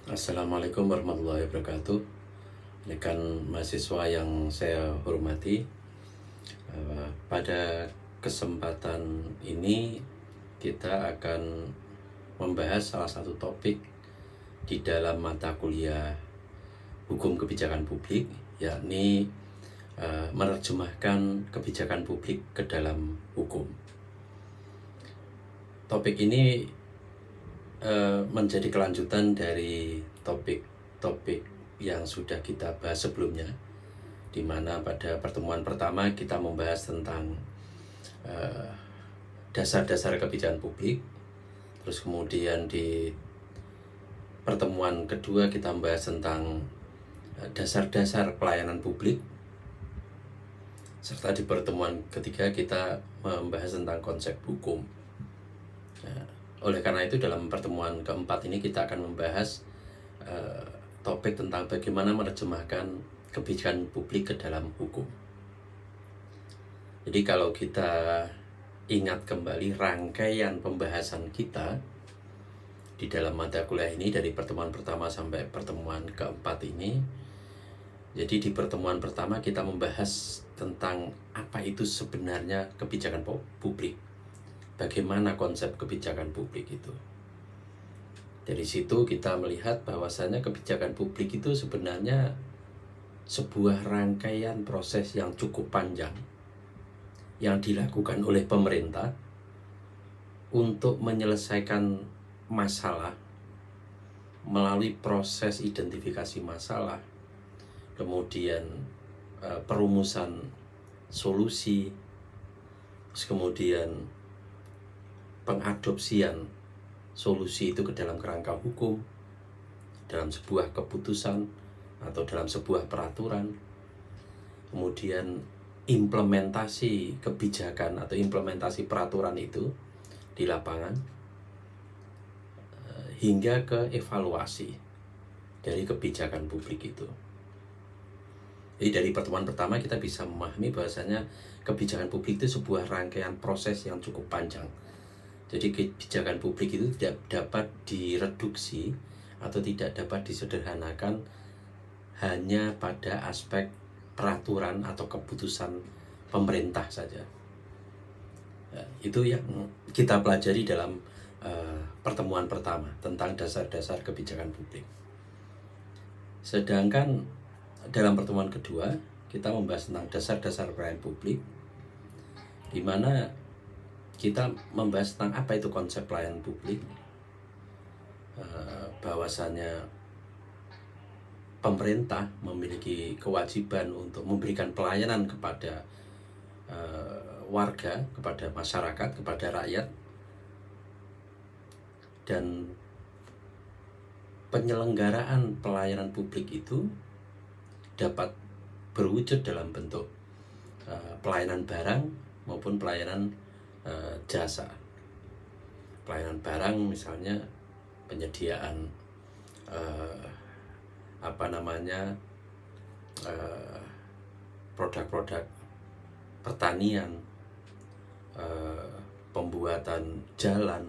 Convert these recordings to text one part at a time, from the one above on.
Assalamualaikum warahmatullahi wabarakatuh. Rekan mahasiswa yang saya hormati, pada kesempatan ini kita akan membahas salah satu topik di dalam mata kuliah Hukum Kebijakan Publik, yakni menerjemahkan kebijakan publik ke dalam hukum. Topik ini menjadi kelanjutan dari topik-topik yang sudah kita bahas sebelumnya, di mana pada pertemuan pertama kita membahas tentang dasar-dasar kebijakan publik. Terus kemudian di pertemuan kedua kita membahas tentang dasar-dasar pelayanan publik, serta di pertemuan ketiga kita membahas tentang konsep hukum. Oleh karena itu dalam pertemuan keempat ini kita akan membahas topik tentang bagaimana menerjemahkan kebijakan publik ke dalam hukum. Jadi kalau kita ingat kembali rangkaian pembahasan kita di dalam mata kuliah ini dari pertemuan pertama sampai pertemuan keempat ini, jadi di pertemuan pertama kita membahas tentang apa itu sebenarnya kebijakan publik, bagaimana konsep kebijakan publik itu. Dari situ kita melihat bahwasannya kebijakan publik itu sebenarnya sebuah rangkaian proses yang cukup panjang yang dilakukan oleh pemerintah untuk menyelesaikan masalah melalui proses identifikasi masalah, kemudian perumusan solusi, kemudian pengadopsian solusi itu ke dalam kerangka hukum, dalam sebuah keputusan atau dalam sebuah peraturan, kemudian implementasi kebijakan atau implementasi peraturan itu di lapangan, hingga ke evaluasi dari kebijakan publik itu. Jadi dari pertemuan pertama kita bisa memahami bahwasanya kebijakan publik itu sebuah rangkaian proses yang cukup panjang. Jadi kebijakan publik itu tidak dapat direduksi atau tidak dapat disederhanakan hanya pada aspek peraturan atau keputusan pemerintah saja. Itu yang kita pelajari dalam pertemuan pertama tentang dasar-dasar kebijakan publik. Sedangkan dalam pertemuan kedua kita membahas tentang dasar-dasar pelayanan publik, di mana kita membahas tentang apa itu konsep pelayanan publik, bahwasannya pemerintah memiliki kewajiban untuk memberikan pelayanan kepada warga, kepada masyarakat, kepada rakyat, dan penyelenggaraan pelayanan publik itu dapat berwujud dalam bentuk pelayanan barang maupun pelayanan jasa. Pelayanan barang misalnya penyediaan produk-produk pertanian, pembuatan jalan,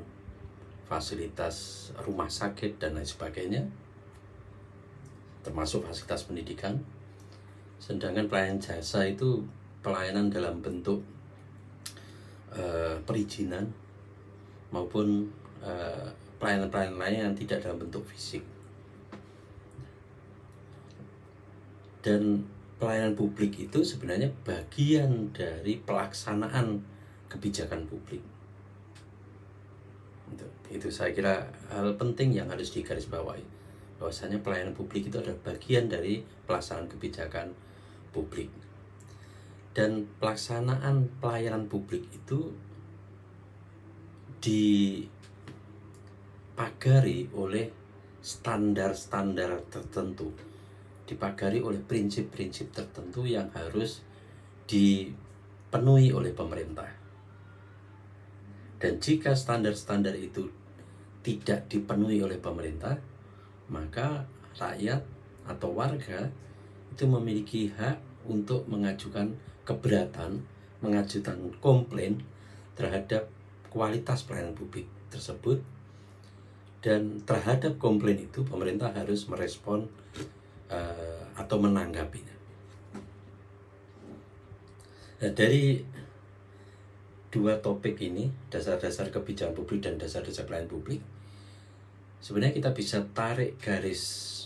fasilitas rumah sakit dan lain sebagainya, termasuk fasilitas pendidikan. Sedangkan pelayanan jasa itu pelayanan dalam bentuk perizinan maupun pelayanan-pelayanan lain yang tidak dalam bentuk fisik. Dan pelayanan publik itu sebenarnya bagian dari pelaksanaan kebijakan publik. Itu saya kira hal penting yang harus digarisbawahi, bahwasanya pelayanan publik itu adalah bagian dari pelaksanaan kebijakan publik. Dan pelaksanaan pelayanan publik itu dipagari oleh standar-standar tertentu, dipagari oleh prinsip-prinsip tertentu yang harus dipenuhi oleh pemerintah. Dan jika standar-standar itu tidak dipenuhi oleh pemerintah, maka rakyat atau warga itu memiliki hak untuk mengajukan keberatan, mengajukan komplain terhadap kualitas pelayanan publik tersebut, dan terhadap komplain itu pemerintah harus merespon atau menanggapinya. Nah, dari dua topik ini, dasar-dasar kebijakan publik dan dasar-dasar pelayanan publik, sebenarnya kita bisa tarik garis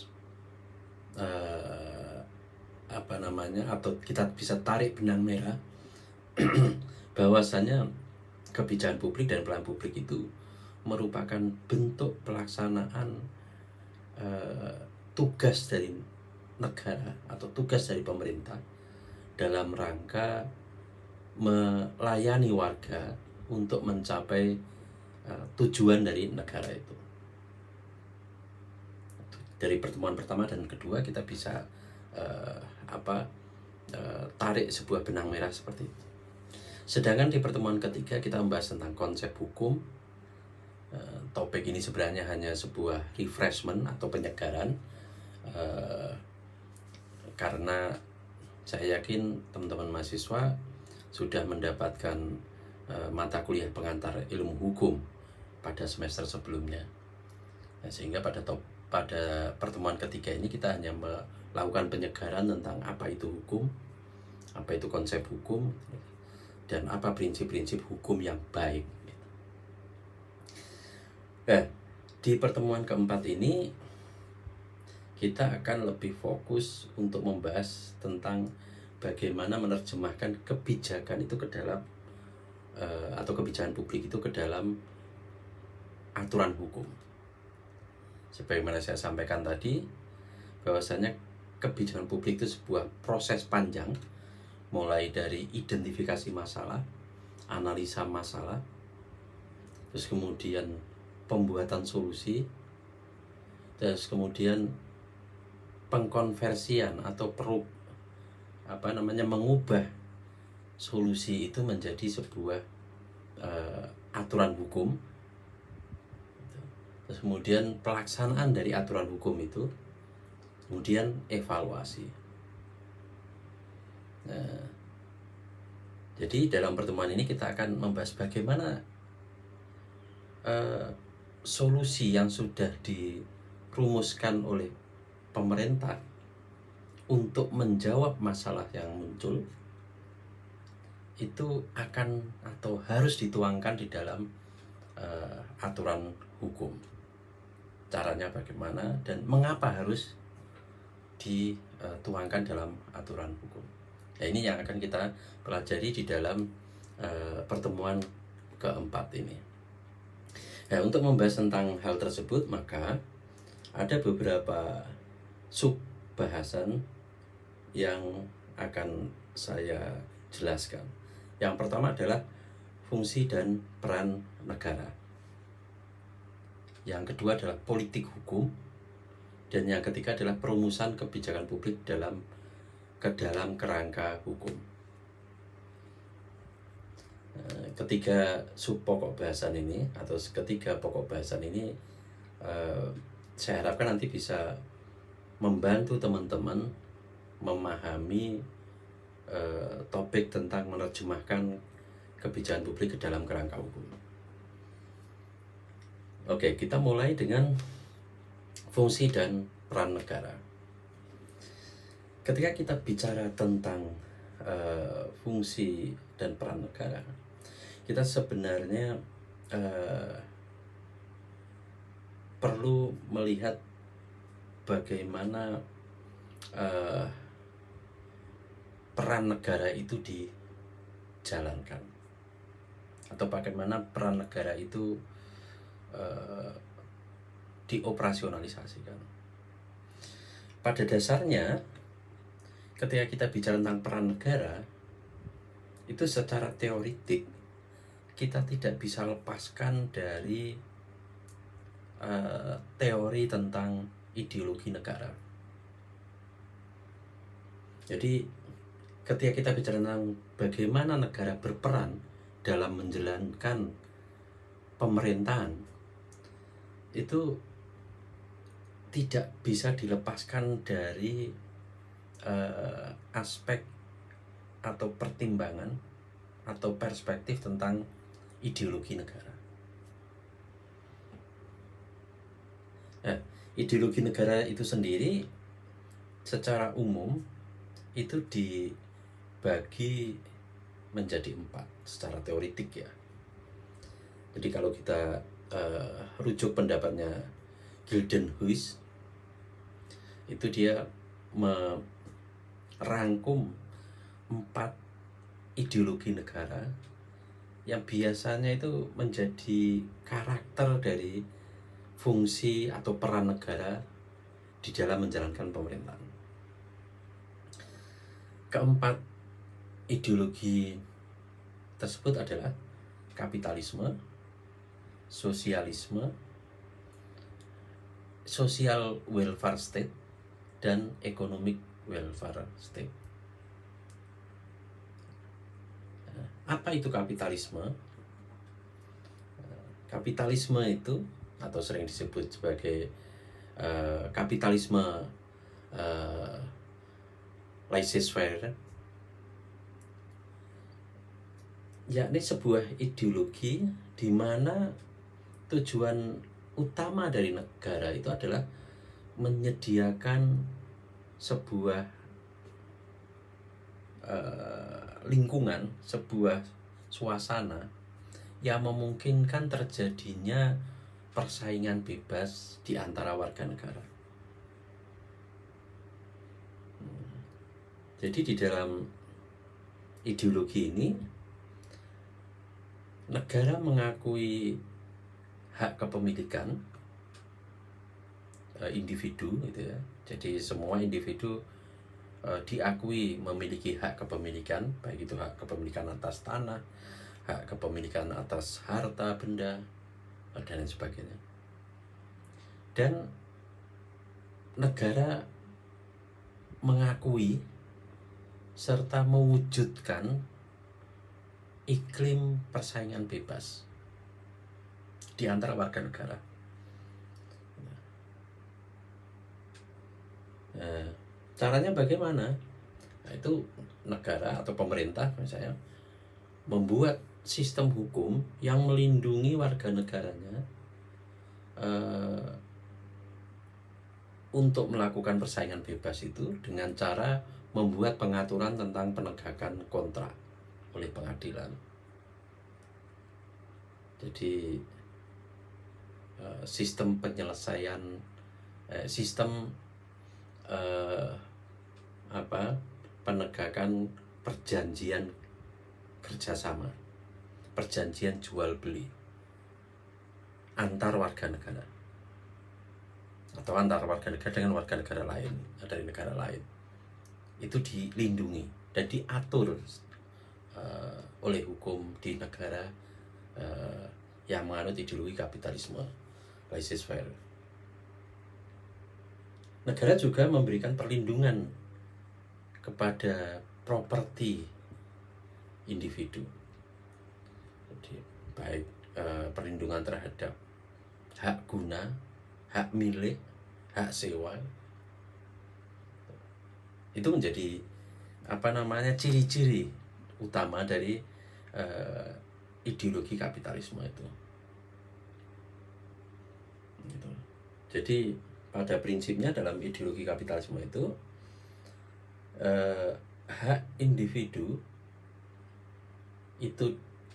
atau kita bisa tarik benang merah bahwasanya kebijakan publik dan pelayanan publik itu merupakan bentuk pelaksanaan tugas dari negara atau tugas dari pemerintah dalam rangka melayani warga untuk mencapai tujuan dari negara itu. Dari pertemuan pertama dan kedua kita bisa tarik sebuah benang merah seperti itu. Sedangkan di pertemuan ketiga kita membahas tentang konsep hukum. Topik ini sebenarnya hanya sebuah refreshment atau penyegaran, karena saya yakin teman-teman mahasiswa sudah mendapatkan mata kuliah pengantar ilmu hukum pada semester sebelumnya. Nah, sehingga pada pertemuan ketiga ini kita hanya melakukan penyegaran tentang apa itu hukum, apa itu konsep hukum, dan apa prinsip-prinsip hukum yang baik. Nah, di pertemuan keempat ini kita akan lebih fokus untuk membahas tentang bagaimana menerjemahkan kebijakan itu ke dalam atau kebijakan publik itu ke dalam aturan hukum. Sebagaimana saya sampaikan tadi, bahwasanya kebijakan publik itu sebuah proses panjang, mulai dari identifikasi masalah, analisa masalah, terus kemudian pembuatan solusi, terus kemudian pengkonversian atau mengubah solusi itu menjadi sebuah aturan hukum. Terus kemudian pelaksanaan dari aturan hukum itu, kemudian evaluasi. Nah, jadi dalam pertemuan ini kita akan membahas bagaimana solusi yang sudah dirumuskan oleh pemerintah untuk menjawab masalah yang muncul itu akan atau harus dituangkan di dalam aturan hukum. Caranya bagaimana dan mengapa harus dituangkan dalam aturan hukum. Nah, ini yang akan kita pelajari di dalam pertemuan keempat ini. Nah, untuk membahas tentang hal tersebut, maka ada beberapa sub bahasan yang akan saya jelaskan. Yang pertama adalah fungsi dan peran negara. Yang kedua adalah politik hukum. Dan yang ketiga adalah perumusan kebijakan publik ke dalam kerangka hukum. Ketiga sub pokok bahasan ini atau ketiga pokok bahasan ini saya harapkan nanti bisa membantu teman-teman memahami topik tentang menerjemahkan kebijakan publik ke dalam kerangka hukum. Oke, kita mulai dengan fungsi dan peran negara. Ketika kita bicara tentang fungsi dan peran negara, kita sebenarnya perlu melihat bagaimana peran negara itu dijalankan atau bagaimana peran negara itu dioperasionalisasikan. Pada dasarnya ketika kita bicara tentang peran negara itu secara teoritik kita tidak bisa lepaskan dari teori tentang ideologi negara. Jadi ketika kita bicara tentang bagaimana negara berperan dalam menjalankan pemerintahan, itu tidak bisa dilepaskan dari aspek atau pertimbangan atau perspektif tentang ideologi negara. Ideologi negara itu sendiri secara umum itu dibagi menjadi 4 secara teoritik ya. Jadi kalau kita rujuk pendapatnya Gildenhuys, itu dia merangkum 4 ideologi negara yang biasanya itu menjadi karakter dari fungsi atau peran negara di dalam menjalankan pemerintahan. Keempat ideologi tersebut adalah kapitalisme, sosialisme, social welfare state, dan economic welfare state. Apa itu kapitalisme? Kapitalisme itu atau sering disebut sebagai kapitalisme laissez-faire, yakni sebuah ideologi di mana tujuan utama dari negara itu adalah menyediakan sebuah lingkungan, sebuah suasana yang memungkinkan terjadinya persaingan bebas di antara warga negara. Jadi di dalam ideologi ini negara mengakui hak kepemilikan individu gitu ya. Jadi semua individu diakui memiliki hak kepemilikan, baik itu hak kepemilikan atas tanah, hak kepemilikan atas harta benda, dan lain sebagainya. Dan negara mengakui serta mewujudkan iklim persaingan bebas di antara warga negara. Caranya bagaimana? Nah, itu negara atau pemerintah misalnya membuat sistem hukum yang melindungi warga negaranya untuk melakukan persaingan bebas itu dengan cara membuat pengaturan tentang penegakan kontrak oleh pengadilan. Jadi sistem penyelesaian sistem penegakan perjanjian kerjasama, perjanjian jual beli antar warga negara atau antar warga negara dengan warga negara lain dari negara lain, itu dilindungi dan diatur oleh hukum di negara yang menganut ideologi kapitalisme laissez-faire. Negara juga memberikan perlindungan kepada properti individu. Jadi, baik perlindungan terhadap hak guna, hak milik, hak sewa. Itu menjadi ciri-ciri utama dari ideologi kapitalisme itu. Gitu. Jadi pada prinsipnya dalam ideologi kapitalisme itu hak individu itu,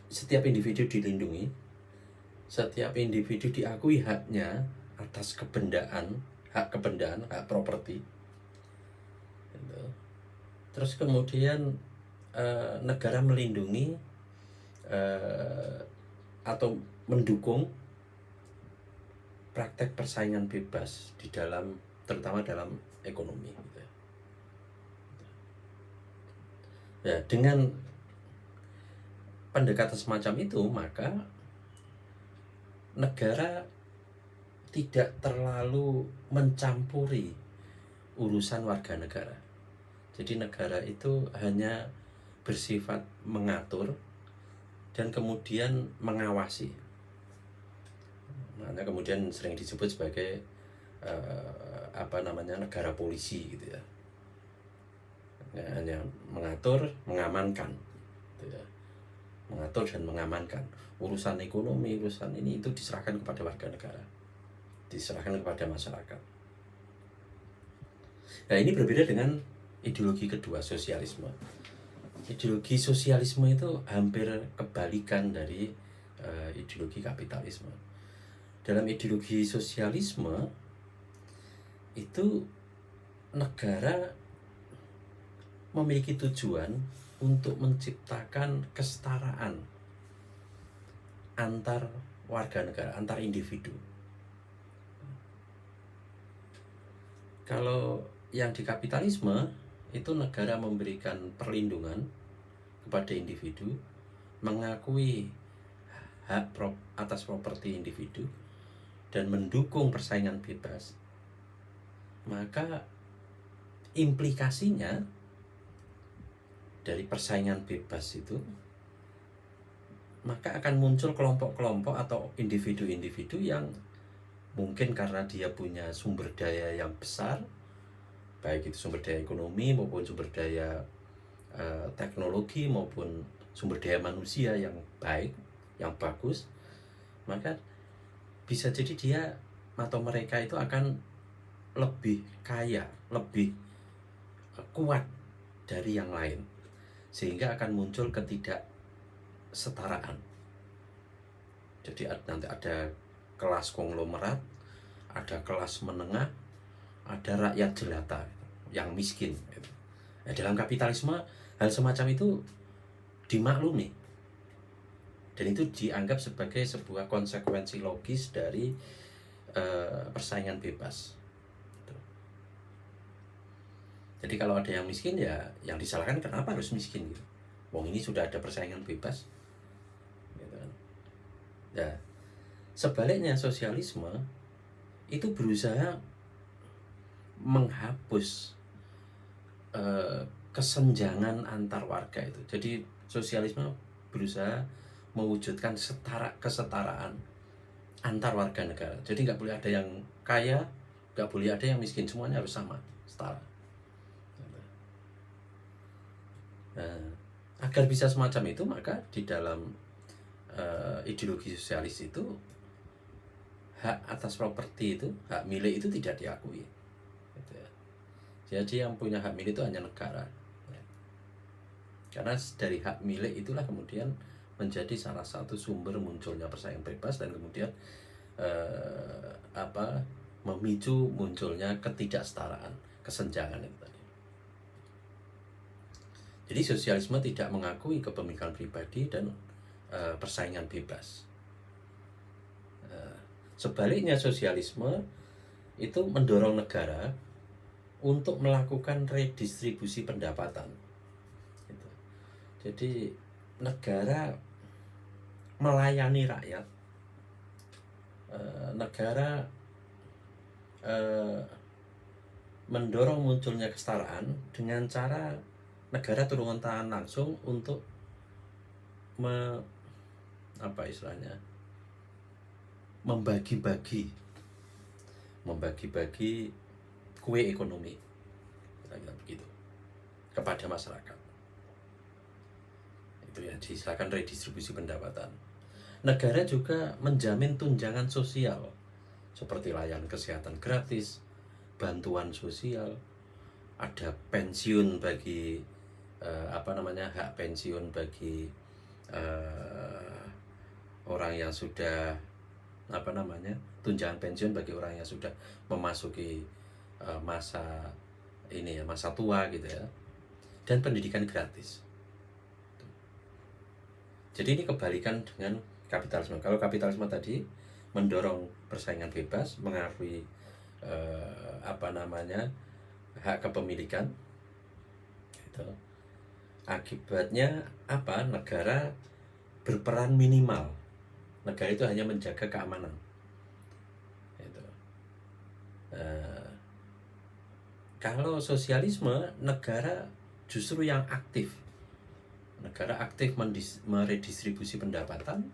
setiap individu dilindungi, setiap individu diakui haknya atas kebendaan, hak properti. Gitu. Terus kemudian negara melindungi atau mendukung praktek persaingan bebas di dalam, terutama dalam ekonomi gitu ya. Ya, dengan pendekatan semacam itu maka negara tidak terlalu mencampuri urusan warga negara. Jadi negara itu hanya bersifat mengatur dan kemudian mengawasi. Makanya kemudian sering disebut sebagai negara polisi gitu ya. Hanya mengatur, mengamankan gitu ya. Mengatur dan mengamankan urusan ekonomi, urusan ini itu diserahkan kepada warga negara. diserahkan kepada masyarakat. Nah, ini berbeda dengan ideologi kedua, sosialisme. Ideologi sosialisme itu hampir kebalikan dari ideologi kapitalisme. Dalam ideologi sosialisme itu negara memiliki tujuan untuk menciptakan kesetaraan antar warga negara, antar individu. Kalau yang di kapitalisme itu negara memberikan perlindungan kepada individu, mengakui hak atas properti individu, dan mendukung persaingan bebas, maka implikasinya dari persaingan bebas itu, maka akan muncul kelompok-kelompok atau individu-individu yang mungkin karena dia punya sumber daya yang besar, baik itu sumber daya ekonomi maupun sumber daya teknologi maupun sumber daya manusia yang baik, yang bagus, maka bisa jadi dia atau mereka itu akan lebih kaya, lebih kuat dari yang lain, sehingga akan muncul ketidaksetaraan. Jadi nanti ada kelas konglomerat, ada kelas menengah, ada rakyat jelata yang miskin. Nah, dalam kapitalisme hal semacam itu dimaklumi, dan itu dianggap sebagai sebuah konsekuensi logis dari persaingan bebas. Jadi kalau ada yang miskin, ya yang disalahkan kenapa harus miskin gitu. Wong ini sudah ada persaingan bebas. Gitu kan. Nah, sebaliknya sosialisme itu berusaha menghapus kesenjangan antar warga itu. Jadi sosialisme berusaha mewujudkan kesetaraan antar warga negara. Jadi nggak boleh ada yang kaya, nggak boleh ada yang miskin, semuanya harus sama, setara. Nah, agar bisa semacam itu, maka di dalam ideologi sosialis itu hak atas properti itu, hak milik itu tidak diakui. Gitu ya. Jadi yang punya hak milik itu hanya negara. Karena dari hak milik itulah kemudian menjadi salah satu sumber munculnya persaingan bebas, dan kemudian memicu munculnya ketidaksetaraan, kesenjangan itu tadi. Jadi sosialisme tidak mengakui kepemilikan pribadi dan persaingan bebas. Sebaliknya sosialisme itu mendorong negara untuk melakukan redistribusi pendapatan. Gitu. Jadi negara melayani rakyat, negara mendorong munculnya kesetaraan dengan cara negara turun tangan langsung untuk membagi-bagi kue ekonomi, kira-kira begitu, kepada masyarakat. Itu ya, disahkan redistribusi pendapatan. Negara juga menjamin tunjangan sosial seperti layanan kesehatan gratis, bantuan sosial, ada pensiun bagi hak pensiun bagi orang yang sudah tunjangan pensiun bagi orang yang sudah memasuki masa tua gitu ya, dan pendidikan gratis. Jadi ini kebalikan dengan kapitalisme. Kalau kapitalisme tadi mendorong persaingan bebas, mengakui hak kepemilikan gitu. Akibatnya apa? Negara berperan minimal. Negara itu hanya menjaga keamanan gitu. Kalau sosialisme, negara justru yang aktif. Negara aktif meredistribusi pendapatan,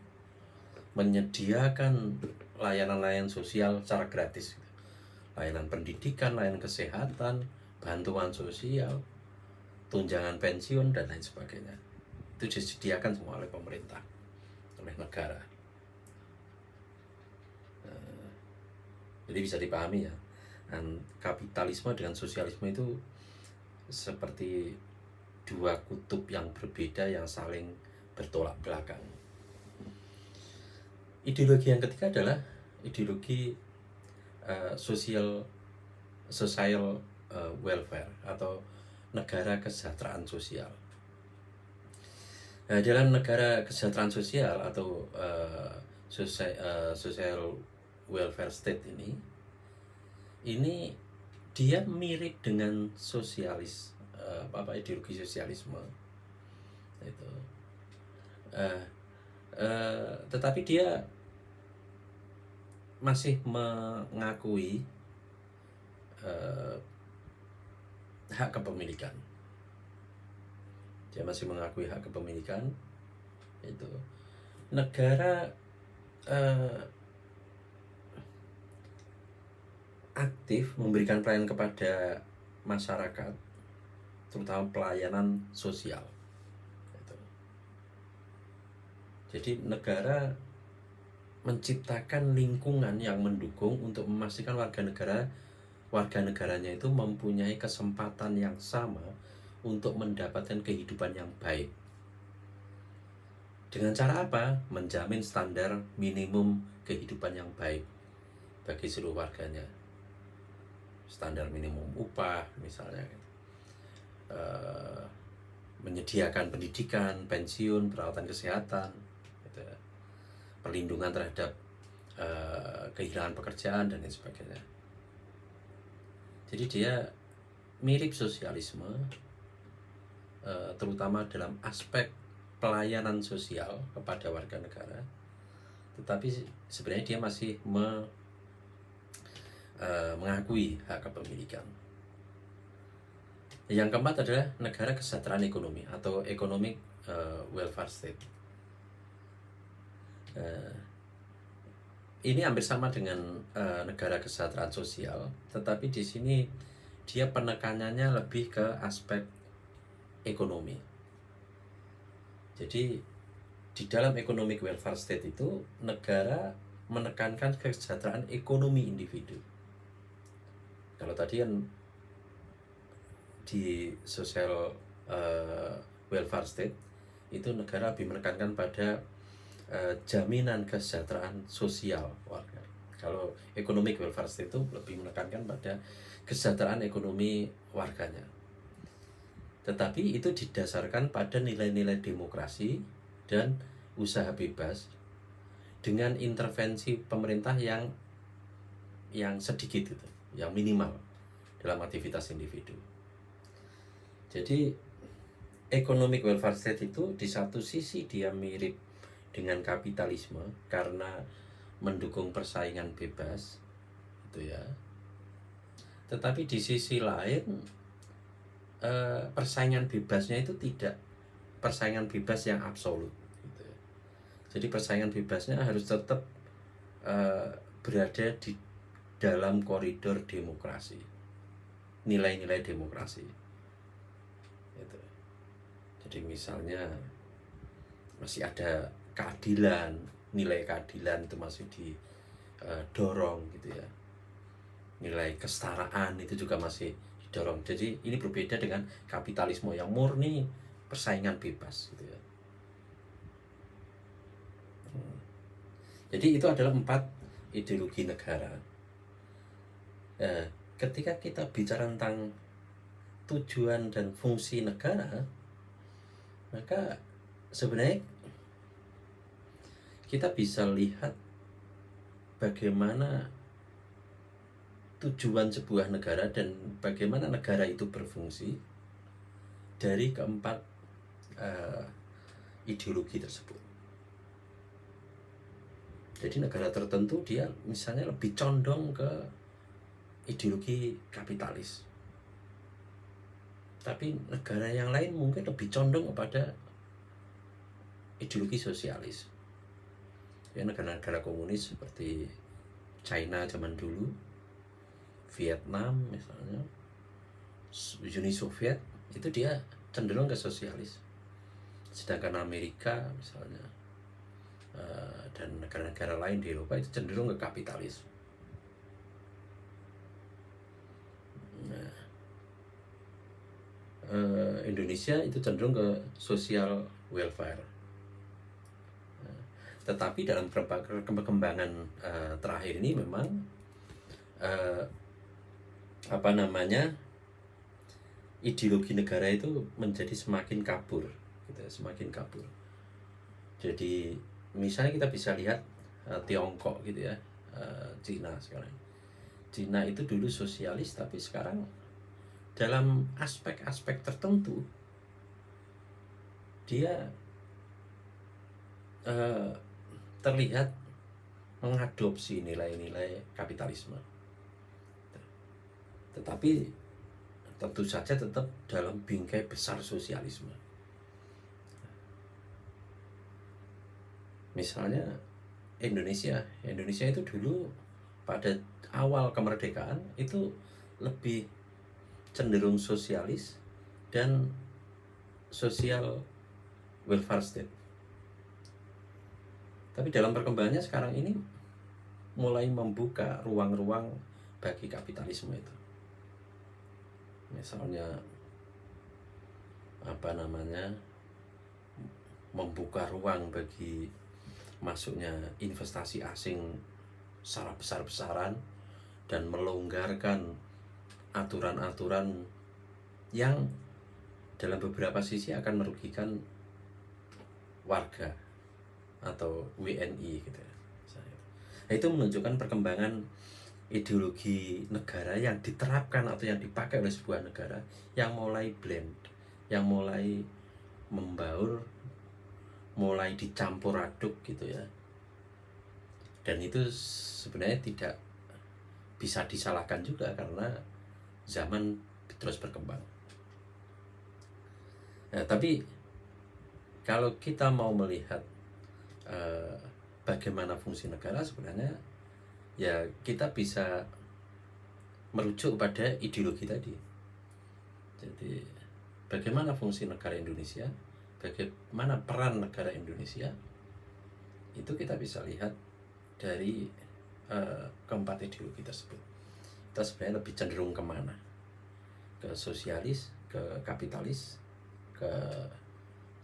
menyediakan layanan-layanan sosial secara gratis, layanan pendidikan, layanan kesehatan, bantuan sosial, tunjangan pensiun, dan lain sebagainya. Itu disediakan semua oleh pemerintah, oleh negara. Jadi bisa dipahami ya, kapitalisme dengan sosialisme itu seperti dua kutub yang berbeda yang saling bertolak belakang. Ideologi yang ketiga adalah ideologi social welfare atau negara kesejahteraan sosial. Dalam negara kesejahteraan sosial atau social welfare state ini dia mirip dengan sosialis, ideologi sosialisme itu. Tetapi dia masih mengakui hak kepemilikan. Dia masih mengakui hak kepemilikan. Itu negara aktif memberikan pelayanan kepada masyarakat, terutama pelayanan sosial. Gitu. Jadi negara menciptakan lingkungan yang mendukung untuk memastikan warga negaranya itu mempunyai kesempatan yang sama untuk mendapatkan kehidupan yang baik. Dengan cara apa? Menjamin standar minimum kehidupan yang baik bagi seluruh warganya. Standar minimum upah misalnya, menyediakan pendidikan, pensiun, perawatan kesehatan, gitu. Perlindungan terhadap kehilangan pekerjaan dan lain sebagainya. Jadi dia mirip sosialisme, terutama dalam aspek pelayanan sosial kepada warga negara, tetapi sebenarnya dia masih mengakui hak kepemilikan. Yang keempat adalah negara kesejahteraan ekonomi atau economic welfare state. Ini hampir sama dengan negara kesejahteraan sosial, tetapi di sini dia penekanannya lebih ke aspek ekonomi. Jadi di dalam economic welfare state itu negara menekankan kesejahteraan ekonomi individu. Kalau tadi kan di social welfare state itu negara lebih menekankan pada jaminan kesejahteraan sosial warga. Kalau economic welfare state itu lebih menekankan pada kesejahteraan ekonomi warganya. Tetapi itu didasarkan pada nilai-nilai demokrasi dan usaha bebas dengan intervensi pemerintah yang sedikit itu, yang minimal dalam aktivitas individu. Jadi economic welfare state itu di satu sisi dia mirip dengan kapitalisme karena mendukung persaingan bebas, gitu ya. Tetapi di sisi lain persaingan bebasnya itu tidak persaingan bebas yang absolut, gitu ya. Jadi persaingan bebasnya harus tetap berada di dalam koridor demokrasi, nilai-nilai demokrasi. Gitu. Jadi misalnya masih ada keadilan, nilai keadilan itu masih didorong, gitu ya. Nilai kesetaraan itu juga masih didorong. Jadi ini berbeda dengan kapitalisme yang murni persaingan bebas, gitu ya. Jadi itu adalah 4 ideologi negara. Ketika kita bicara tentang tujuan dan fungsi negara, maka sebenarnya kita bisa lihat bagaimana tujuan sebuah negara dan bagaimana negara itu berfungsi dari keempat ideologi tersebut. Jadi negara tertentu dia misalnya lebih condong ke ideologi kapitalis, tapi negara yang lain mungkin lebih condong kepada ideologi sosialis. Ya, negara-negara komunis seperti China zaman dulu, Vietnam misalnya, Uni Soviet, itu dia cenderung ke sosialis. Sedangkan Amerika misalnya dan negara-negara lain di Eropa itu cenderung ke kapitalis. Indonesia itu cenderung ke social welfare. Tetapi dalam perkembangan terakhir ini memang ideologi negara itu menjadi semakin kabur, gitu, semakin kabur. Jadi misalnya kita bisa lihat Tiongkok gitu ya, Cina sekarang. Cina itu dulu sosialis, tapi sekarang dalam aspek-aspek tertentu dia terlihat mengadopsi nilai-nilai kapitalisme, tetapi tentu saja tetap dalam bingkai besar sosialisme. Misalnya Indonesia itu dulu pada awal kemerdekaan itu lebih cenderung sosialis dan social welfare state. Tapi dalam perkembangannya sekarang ini mulai membuka ruang-ruang bagi kapitalisme itu. Misalnya membuka ruang bagi masuknya investasi asing secara besar-besaran dan melonggarkan aturan-aturan yang dalam beberapa sisi akan merugikan warga atau WNI gitu ya. Nah, itu menunjukkan perkembangan ideologi negara yang diterapkan atau yang dipakai oleh sebuah negara yang mulai blend, yang mulai membaur, mulai dicampur aduk gitu ya. Dan itu sebenarnya tidak bisa disalahkan juga karena zaman terus berkembang. Nah, tapi kalau kita mau melihat bagaimana fungsi negara, sebenarnya ya kita bisa merujuk pada ideologi tadi. Jadi bagaimana fungsi negara Indonesia, bagaimana peran negara Indonesia, itu kita bisa lihat dari keempat ideologi tersebut. Kita sebenarnya lebih cenderung kemana? Ke sosialis, ke kapitalis, ke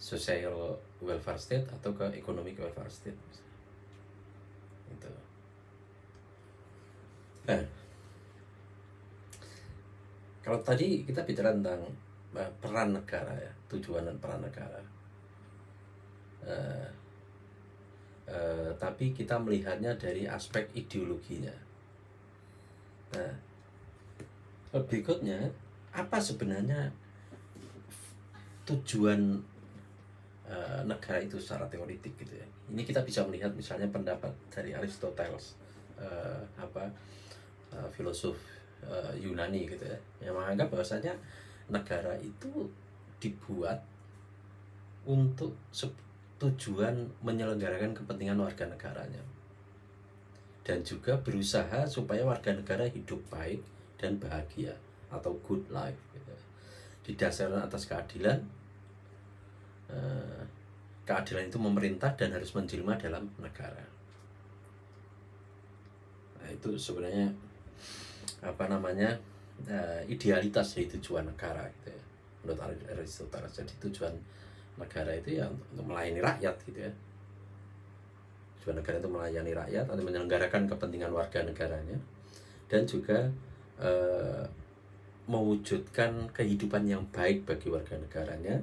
social welfare state, atau ke economic welfare state. Gitu. Nah, kalau tadi kita bicara tentang peran negara ya, tujuan dan peran negara. Tapi kita melihatnya dari aspek ideologinya. Nah, berikutnya, apa sebenarnya tujuan negara itu secara teoritik gitu ya. Ini kita bisa melihat misalnya pendapat dari Aristoteles, filosof Yunani gitu ya, yang menganggap bahwasanya negara itu dibuat untuk tujuan menyelenggarakan kepentingan warga negaranya, dan juga berusaha supaya warga negara hidup baik dan bahagia atau good life gitu. Didasarkan atas keadilan. Keadilan itu memerintah dan harus menjelma dalam negara. Nah, itu sebenarnya idealitas dari tujuan negara gitu ya, menurut Aristoteles. Jadi tujuan negara itu ya untuk melayani rakyat gitu ya. Tujuan negara itu melayani rakyat atau menyelenggarakan kepentingan warga negaranya, dan juga mewujudkan kehidupan yang baik bagi warga negaranya,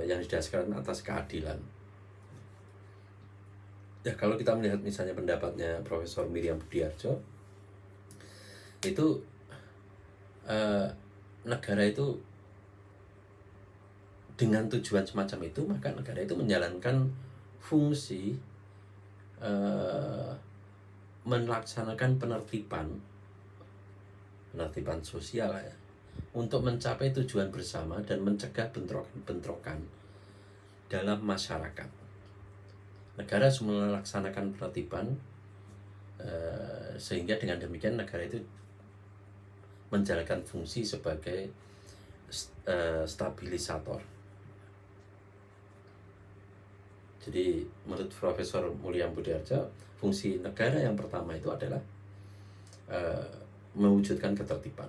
yang didasarkan atas keadilan. Ya, kalau kita melihat misalnya pendapatnya Profesor Miriam Budiarjo, itu negara itu dengan tujuan semacam itu, maka negara itu menjalankan fungsi melaksanakan penertiban sosial ya, untuk mencapai tujuan bersama dan mencegah bentrokan dalam masyarakat. Negara harus melaksanakan penertiban sehingga dengan demikian negara itu menjalankan fungsi sebagai stabilisator. Jadi menurut Profesor Miriam Budiarjo, fungsi negara yang pertama itu adalah mewujudkan ketertiban.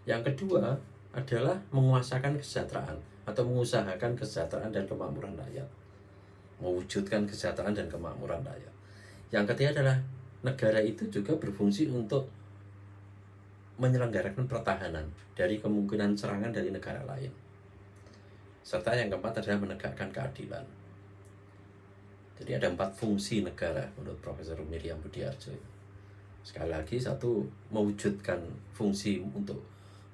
Yang kedua, adalah menguasakan kesejahteraan atau mengusahakan kesejahteraan dan kemakmuran rakyat, mewujudkan kesejahteraan dan kemakmuran rakyat. Yang ketiga adalah negara itu juga berfungsi untuk menyelenggarakan pertahanan dari kemungkinan serangan dari negara lain. Serta yang keempat adalah menegakkan keadilan. Jadi ada 4 fungsi negara menurut Profesor Miriam Budiarjo. Sekali lagi, satu, mewujudkan fungsi untuk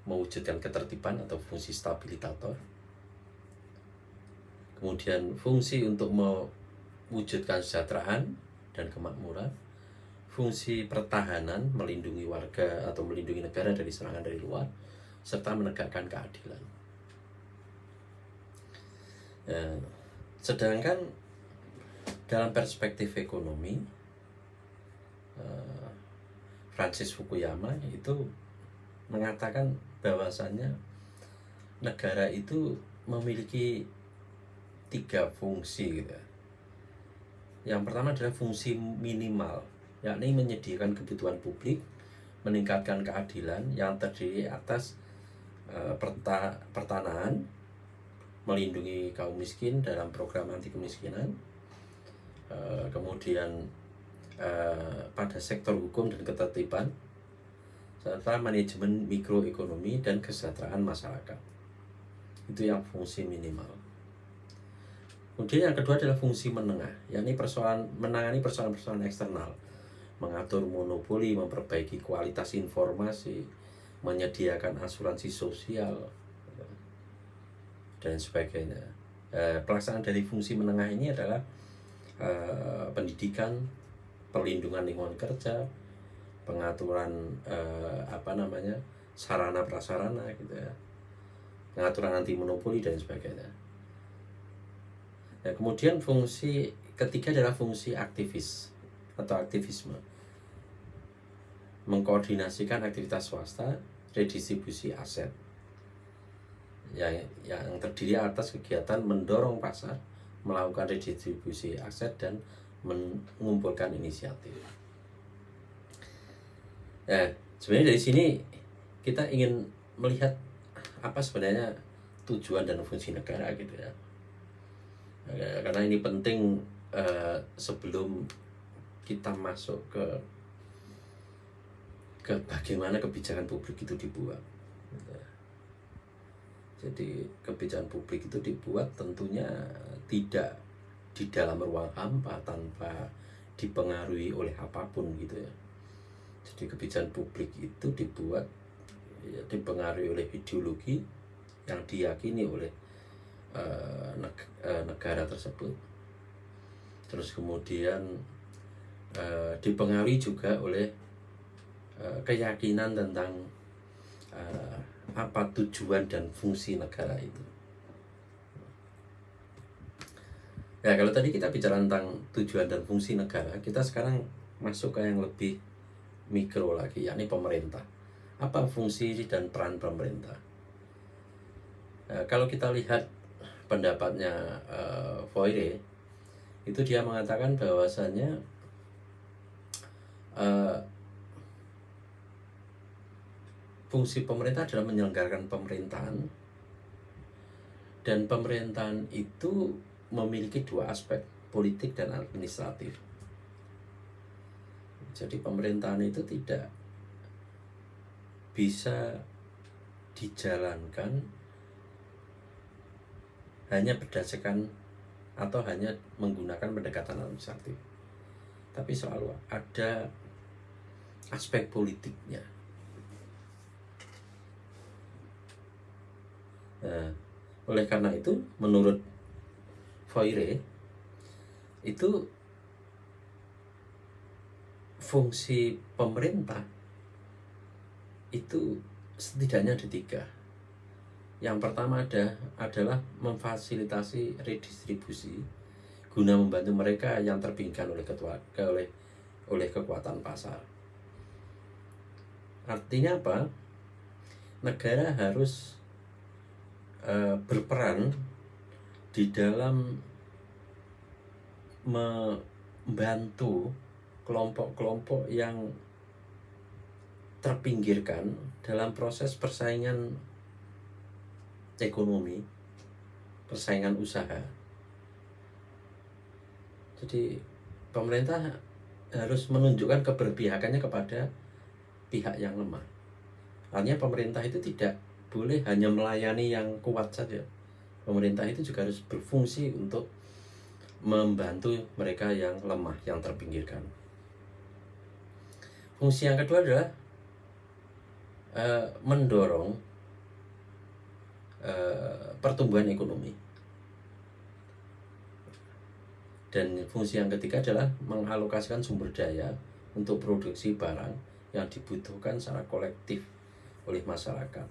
mewujudkan ketertiban atau fungsi stabilitator. Kemudian fungsi untuk mewujudkan kesejahteraan dan kemakmuran. Fungsi pertahanan, melindungi warga atau melindungi negara dari serangan dari luar, serta menegakkan keadilan. Sedangkan dalam perspektif ekonomi, Francis Fukuyama itu mengatakan bahwasannya negara itu memiliki 3 fungsi gitu. Yang pertama adalah fungsi minimal, yakni menyediakan kebutuhan publik, meningkatkan keadilan yang terdiri atas pertanahan, melindungi kaum miskin dalam program anti kemiskinan, kemudian pada sektor hukum dan ketertiban, serta manajemen mikroekonomi dan kesejahteraan masyarakat. Itu yang fungsi minimal. Kemudian yang kedua adalah fungsi menengah, yakni menangani persoalan-persoalan eksternal, mengatur monopoli, memperbaiki kualitas informasi, menyediakan asuransi sosial, dan sebagainya. Pelaksanaan dari fungsi menengah ini adalah pendidikan, perlindungan lingkungan kerja, pengaturan sarana prasarana gitu ya, pengaturan anti monopoli dan sebagainya. Kemudian fungsi ketiga adalah fungsi aktivis atau aktivisme, mengkoordinasikan aktivitas swasta, redistribusi aset yang terdiri atas kegiatan mendorong pasar, melakukan redistribusi aset, dan mengumpulkan inisiatif. Sebenarnya dari sini kita ingin melihat apa sebenarnya tujuan dan fungsi negara gitu ya. Karena ini penting sebelum kita masuk ke bagaimana kebijakan publik itu dibuat. Jadi kebijakan publik itu dibuat tentunya tidak di dalam ruang hampa tanpa dipengaruhi oleh apapun gitu ya. Jadi kebijakan publik itu dibuat ya, dipengaruhi oleh ideologi yang diyakini oleh negara tersebut. Terus kemudian dipengaruhi juga oleh keyakinan tentang apa tujuan dan fungsi negara itu. Ya, kalau tadi kita bicara tentang tujuan dan fungsi negara, kita sekarang masuk ke yang lebih mikro lagi, yakni pemerintah. Apa fungsi dan peran pemerintah? Kalau kita lihat pendapatnya Foire, itu dia mengatakan bahwasannya fungsi pemerintah adalah menyelenggarakan pemerintahan, dan pemerintahan itu memiliki 2 aspek, politik dan administratif. Jadi pemerintahan itu tidak bisa dijalankan hanya berdasarkan atau hanya menggunakan pendekatan administratif, tapi selalu ada aspek politiknya. Oleh karena itu, menurut Foire, itu fungsi pemerintah itu setidaknya ada 3. Yang pertama adalah memfasilitasi redistribusi guna membantu mereka yang terpinggirkan oleh kekuatan pasar. Artinya apa? Negara harus berperan di dalam membantu kelompok-kelompok yang terpinggirkan dalam proses persaingan ekonomi, persaingan usaha. Jadi pemerintah harus menunjukkan keberpihakannya kepada pihak yang lemah. Artinya pemerintah itu tidak boleh hanya melayani yang kuat saja. Pemerintah itu juga harus berfungsi untuk membantu mereka yang lemah, yang terpinggirkan. Fungsi yang kedua adalah mendorong pertumbuhan ekonomi. Dan fungsi yang ketiga adalah mengalokasikan sumber daya untuk produksi barang yang dibutuhkan secara kolektif oleh masyarakat.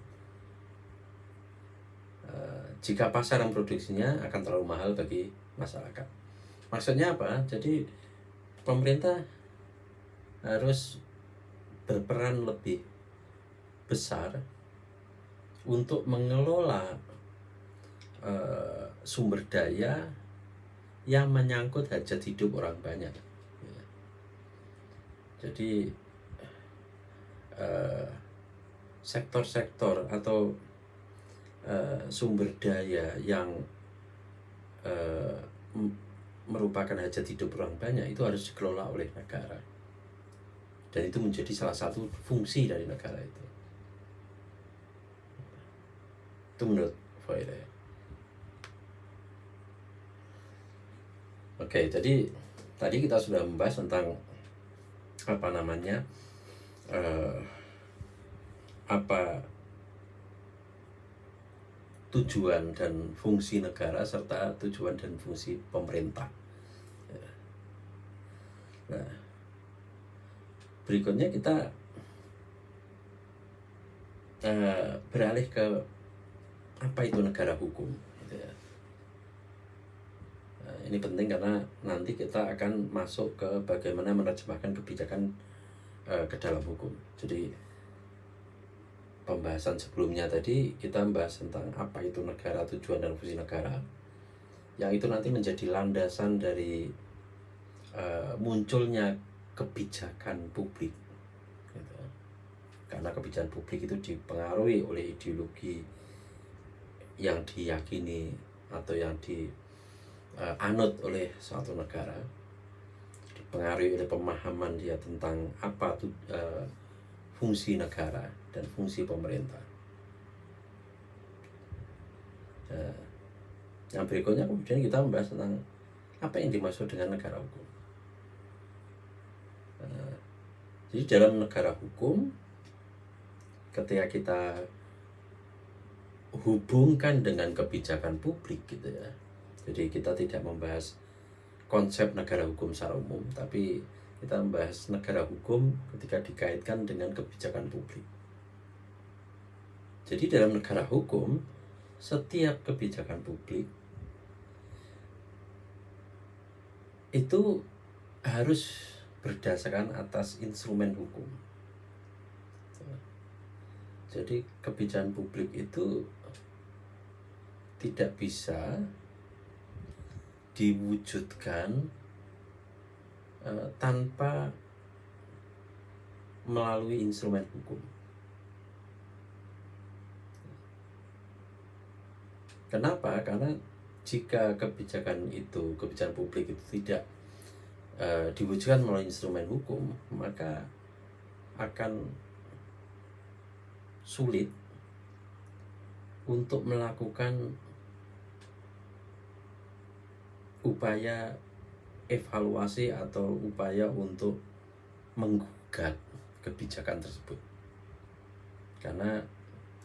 Jika pasar yang produksinya akan terlalu mahal bagi masyarakat. Maksudnya apa? Jadi pemerintah harus berperan lebih besar untuk mengelola sumber daya yang menyangkut hajat hidup orang banyak. Jadi sektor-sektor atau sumber daya yang merupakan hajat hidup orang banyak itu harus dikelola oleh negara, dan itu menjadi salah satu fungsi dari negara itu menurut Freire. Oke, jadi tadi kita sudah membahas tentang apa tujuan dan fungsi negara serta tujuan dan fungsi pemerintah. Nah, berikutnya kita beralih ke apa itu negara hukum. Ini penting karena nanti kita akan masuk ke bagaimana menerjemahkan kebijakan ke dalam hukum. Jadi pembahasan sebelumnya tadi kita membahas tentang apa itu negara, tujuan dan fungsi negara, yang itu nanti menjadi landasan dari munculnya kebijakan publik gitu. Karena kebijakan publik itu dipengaruhi oleh ideologi yang diyakini atau yang dianut oleh suatu negara, dipengaruhi oleh pemahaman dia tentang apa fungsi negara dan fungsi pemerintah. Yang berikutnya kemudian kita membahas tentang apa yang dimaksud dengan negara hukum. Jadi dalam negara hukum, ketika kita hubungkan dengan kebijakan publik gitu ya, jadi kita tidak membahas konsep negara hukum secara umum, tapi kita membahas negara hukum ketika dikaitkan dengan kebijakan publik. Jadi dalam negara hukum, setiap kebijakan publik itu harus berdasarkan atas instrumen hukum. Jadi kebijakan publik itu tidak bisa diwujudkan tanpa melalui instrumen hukum. Kenapa? Karena jika kebijakan publik itu tidak diwujudkan melalui instrumen hukum, maka akan sulit untuk melakukan upaya evaluasi atau upaya untuk menggugat kebijakan tersebut. Karena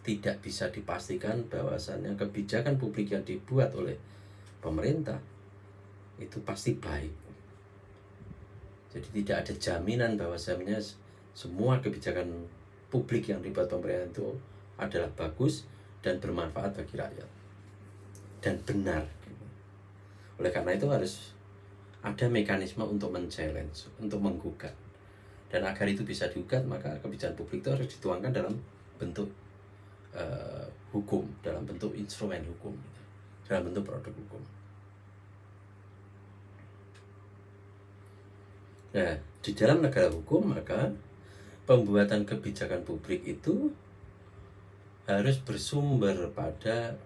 tidak bisa dipastikan bahwasannya kebijakan publik yang dibuat oleh pemerintah itu pasti baik. Jadi tidak ada jaminan bahwasannya semua kebijakan publik yang dibuat pemerintah itu adalah bagus dan bermanfaat bagi rakyat dan benar. Oleh karena itu harus ada mekanisme untuk men-challenge, untuk menggugat. Dan agar itu bisa digugat, maka kebijakan publik itu harus dituangkan dalam bentuk hukum, dalam bentuk instrumen hukum, dalam bentuk produk hukum. Nah, di dalam negara hukum, maka pembuatan kebijakan publik itu harus bersumber pada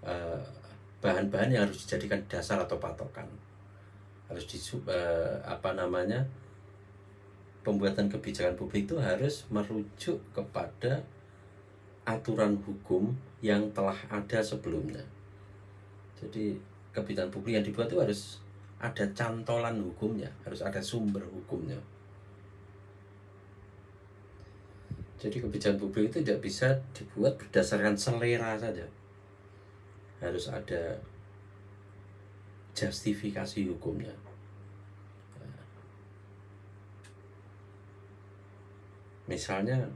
eh, bahan-bahan yang harus dijadikan dasar atau patokan. Harus pembuatan kebijakan publik itu harus merujuk kepada aturan hukum yang telah ada sebelumnya. Jadi kebijakan publik yang dibuat itu harus ada cantolan hukumnya, harus ada sumber hukumnya. Jadi kebijakan publik itu tidak bisa dibuat berdasarkan selera saja, harus ada justifikasi hukumnya. Misalnya,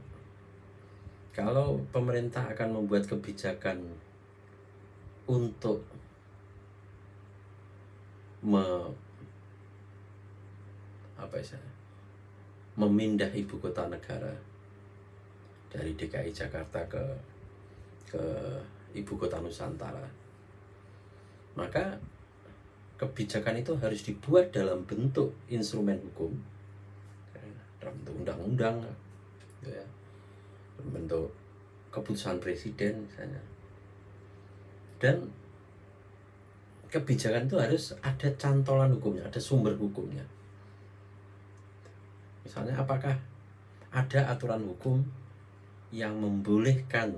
kalau pemerintah akan membuat kebijakan untuk memindah ibu kota negara dari DKI Jakarta ke ibu kota Nusantara, maka kebijakan itu harus dibuat dalam bentuk instrumen hukum, dalam bentuk undang-undang, ya, bentuk keputusan presiden misalnya. Dan kebijakan itu harus ada cantolan hukumnya, ada sumber hukumnya. Misalnya, apakah ada aturan hukum yang membolehkan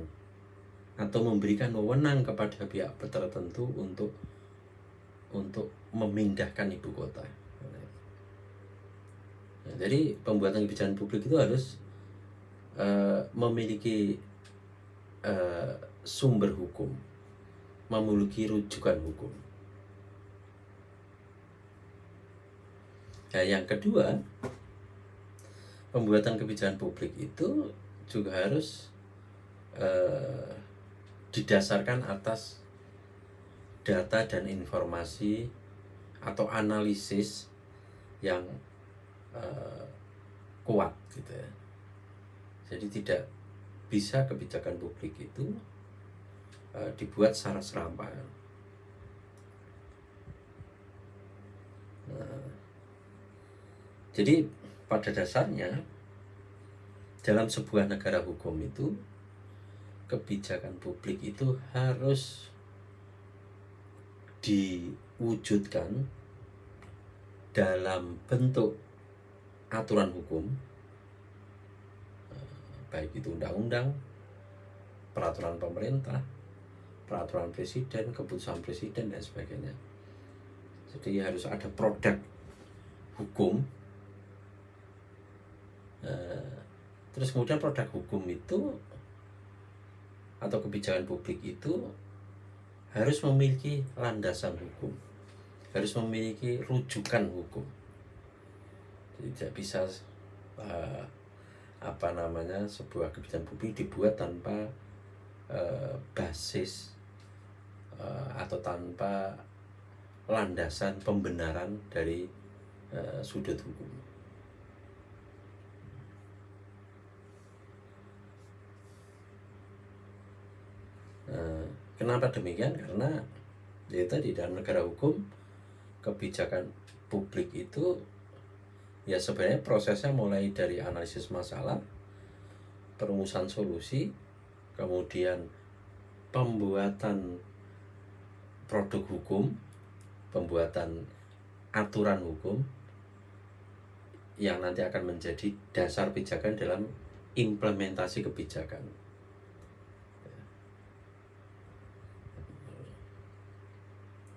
atau memberikan wewenang kepada pihak tertentu untuk memindahkan ibu kota. Nah, jadi pembuatan kebijakan publik itu harus memiliki sumber hukum, memiliki rujukan hukum. Nah, yang kedua, pembuatan kebijakan publik itu juga harus didasarkan atas data dan informasi atau analisis yang kuat gitu ya. Jadi tidak bisa kebijakan publik itu dibuat secara serampangan. Jadi pada dasarnya dalam sebuah negara hukum itu kebijakan publik itu harus diwujudkan dalam bentuk aturan hukum, baik itu undang-undang, peraturan pemerintah, peraturan presiden, keputusan presiden, dan sebagainya. Jadi harus ada produk hukum. Terus kemudian produk hukum itu atau kebijakan publik itu harus memiliki landasan hukum, harus memiliki rujukan hukum. Jadi tidak bisa sebuah kebijakan publik dibuat tanpa basis atau tanpa landasan pembenaran dari sudut hukum. Kenapa demikian? Karena di dalam negara hukum kebijakan publik itu ya sebenarnya prosesnya mulai dari analisis masalah, perumusan solusi, kemudian pembuatan produk hukum, pembuatan aturan hukum yang nanti akan menjadi dasar pijakan dalam implementasi kebijakan.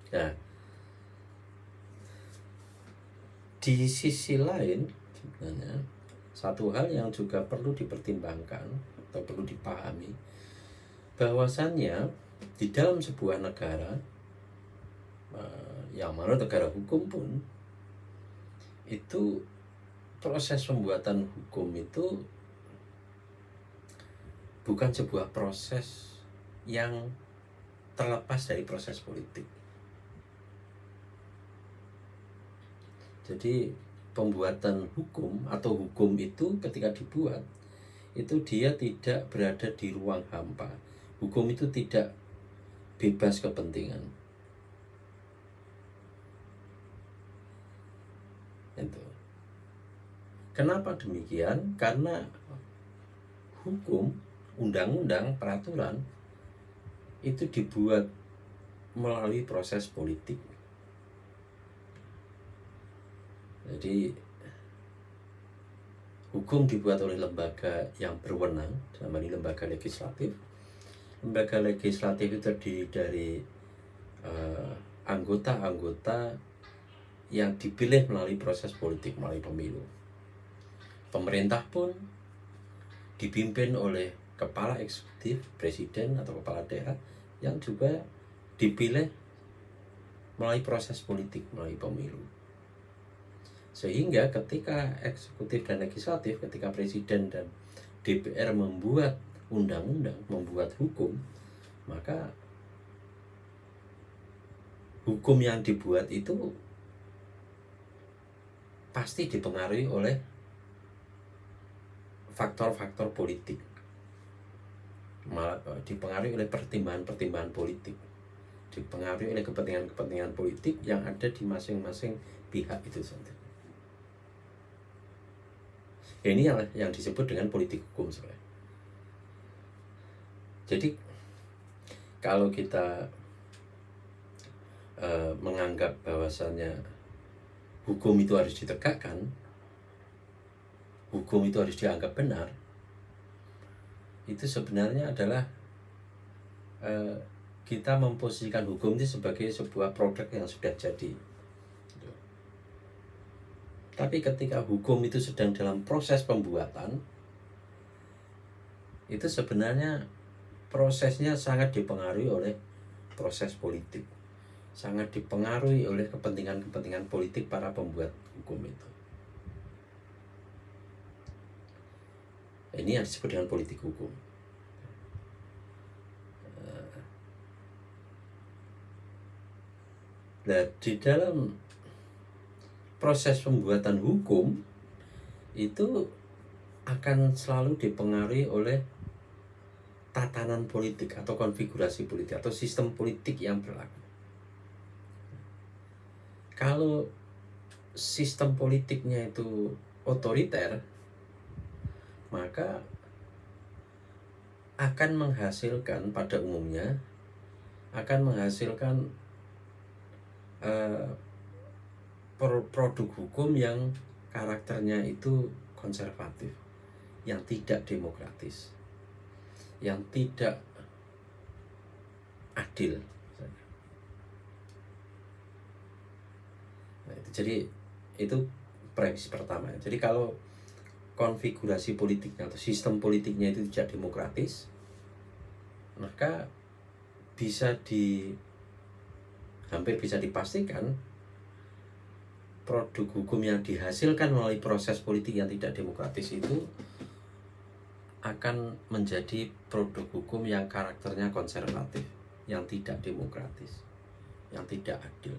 Nah, di sisi lain sebenarnya satu hal yang juga perlu dipertimbangkan atau perlu dipahami, bahwasannya di dalam sebuah negara yang mana negara hukum pun itu proses pembuatan hukum itu bukan sebuah proses yang terlepas dari proses politik. Jadi pembuatan hukum atau hukum itu ketika dibuat itu dia tidak berada di ruang hampa. Hukum itu tidak bebas kepentingan. Itu. Kenapa demikian? Karena hukum, undang-undang, peraturan itu dibuat melalui proses politik. Jadi hukum dibuat oleh lembaga yang berwenang, dalam ini lembaga legislatif. Lembaga legislatif itu terdiri dari anggota-anggota yang dipilih melalui proses politik, melalui pemilu. Pemerintah pun dipimpin oleh kepala eksekutif, presiden atau kepala daerah yang juga dipilih melalui proses politik, melalui pemilu. Sehingga ketika eksekutif dan legislatif, ketika presiden dan DPR membuat undang-undang, membuat hukum, maka hukum yang dibuat itu pasti dipengaruhi oleh faktor-faktor politik, dipengaruhi oleh pertimbangan-pertimbangan politik, dipengaruhi oleh kepentingan-kepentingan politik yang ada di masing-masing pihak itu saja. Ini yang disebut dengan politik hukum sebenarnya. Jadi kalau kita menganggap bahwasannya hukum itu harus ditegakkan, hukum itu harus dianggap benar, itu sebenarnya adalah kita memposisikan hukum itu sebagai sebuah produk yang sudah jadi. Tapi ketika hukum itu sedang dalam proses pembuatan, itu sebenarnya prosesnya sangat dipengaruhi oleh proses politik, sangat dipengaruhi oleh kepentingan-kepentingan politik para pembuat hukum itu. Ini yang disebut dengan politik hukum. Nah, di dalam proses pembuatan hukum itu akan selalu dipengaruhi oleh tatanan politik atau konfigurasi politik atau sistem politik yang berlaku. Kalau sistem politiknya itu otoriter, maka akan menghasilkan, pada umumnya akan menghasilkan produk hukum yang karakternya itu konservatif, yang tidak demokratis, yang tidak adil. Nah, jadi itu premis pertama. Jadi kalau konfigurasi politiknya atau sistem politiknya itu tidak demokratis, maka hampir bisa dipastikan produk hukum yang dihasilkan melalui proses politik yang tidak demokratis itu akan menjadi produk hukum yang karakternya konservatif, yang tidak demokratis, yang tidak adil.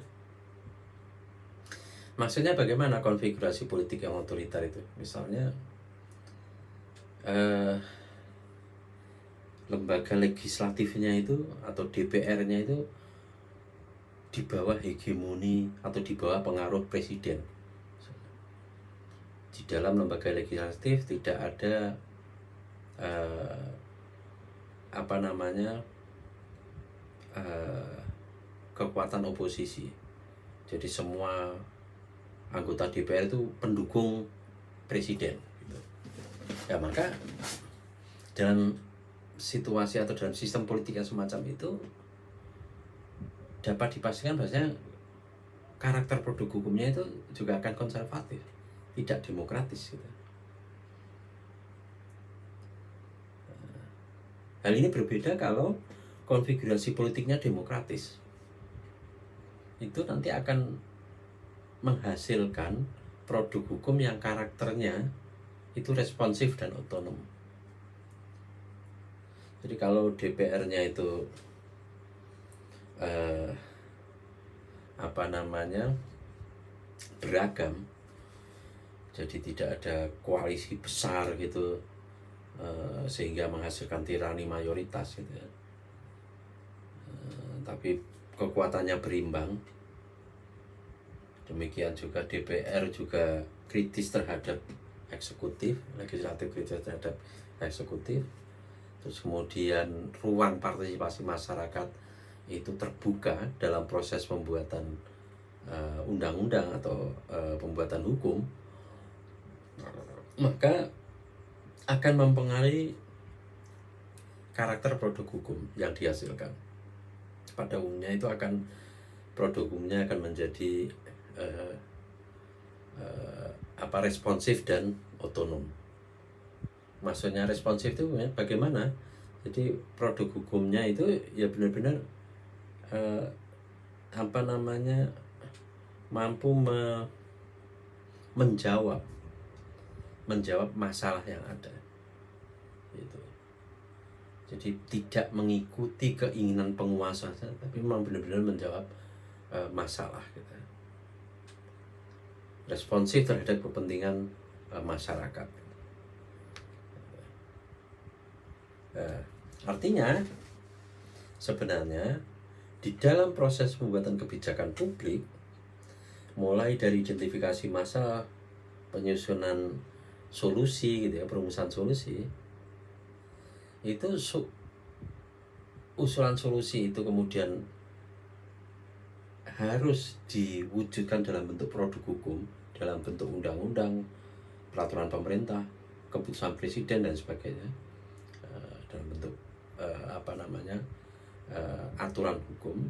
Maksudnya bagaimana konfigurasi politik yang otoriter itu? Misalnya lembaga legislatifnya itu atau DPR-nya itu di bawah hegemoni atau di bawah pengaruh presiden. Di dalam lembaga legislatif tidak ada kekuatan oposisi. Jadi semua anggota DPR itu pendukung presiden gitu. Ya, maka dalam situasi atau dalam sistem politik yang semacam itu dapat dipastikan bahwasanya karakter produk hukumnya itu juga akan konservatif, tidak demokratis gitu. Hal ini berbeda kalau konfigurasi politiknya demokratis. Itu nanti akan menghasilkan produk hukum yang karakternya itu responsif dan otonom. Jadi kalau DPR-nya itu beragam, jadi tidak ada koalisi besar gitu, sehingga menghasilkan tirani mayoritas gitu ya. Tapi kekuatannya berimbang. Demikian juga DPR juga kritis terhadap eksekutif, legislatif kritis terhadap eksekutif. Terus kemudian ruang partisipasi masyarakat itu terbuka dalam proses pembuatan undang-undang atau pembuatan hukum, maka akan mempengaruhi karakter produk hukum yang dihasilkan. Pada umumnya itu akan produk hukumnya akan menjadi responsif dan otonom. Maksudnya responsif itu bagaimana? Jadi produk hukumnya itu ya benar-benar mampu menjawab masalah yang ada. Gitu. Jadi tidak mengikuti keinginan penguasa, tapi memang benar-benar menjawab masalah. Gitu. Responsif terhadap kepentingan masyarakat. Artinya sebenarnya di dalam proses pembuatan kebijakan publik, mulai dari identifikasi masalah, penyusunan solusi gitu ya, perumusan solusi, itu usulan solusi itu kemudian harus diwujudkan dalam bentuk produk hukum, dalam bentuk undang-undang, peraturan pemerintah, keputusan presiden dan sebagainya, dalam bentuk aturan hukum.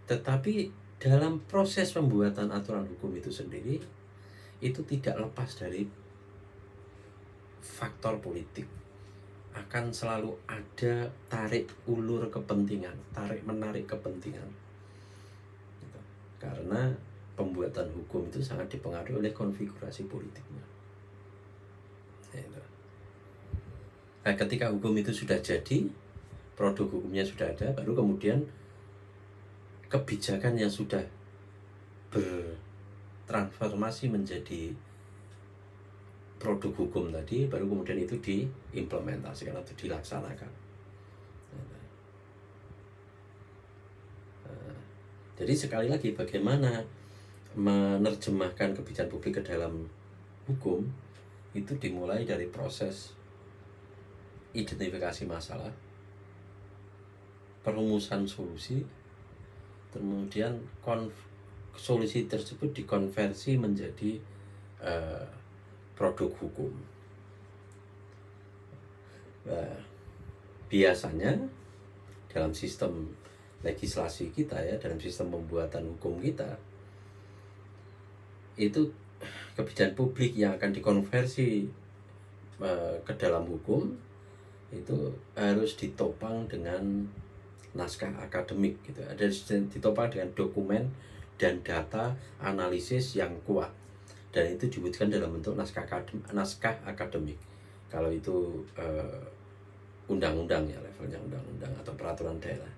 Tetapi dalam proses pembuatan aturan hukum itu sendiri, itu tidak lepas dari faktor politik. Akan selalu ada tarik ulur kepentingan, tarik menarik kepentingan. Gitu. Karena pembuatan hukum itu sangat dipengaruhi oleh konfigurasi politiknya. Gitu. Nah, ketika hukum itu sudah jadi, produk hukumnya sudah ada, baru kemudian kebijakan yang sudah bertransformasi menjadi produk hukum tadi, baru kemudian itu diimplementasikan atau dilaksanakan. Jadi sekali lagi, bagaimana menerjemahkan kebijakan publik ke dalam hukum itu dimulai dari proses identifikasi masalah, perumusan solusi, kemudian solusi tersebut dikonversi menjadi produk hukum. Biasanya dalam sistem legislasi kita ya, dalam sistem pembuatan hukum kita, itu kebijakan publik yang akan dikonversi ke dalam hukum itu harus ditopang dengan naskah akademik gitu, ada ditopang dengan dokumen dan data analisis yang kuat, dan itu diwujudkan dalam bentuk naskah akademik. Kalau itu undang-undang ya, levelnya undang-undang atau peraturan daerah.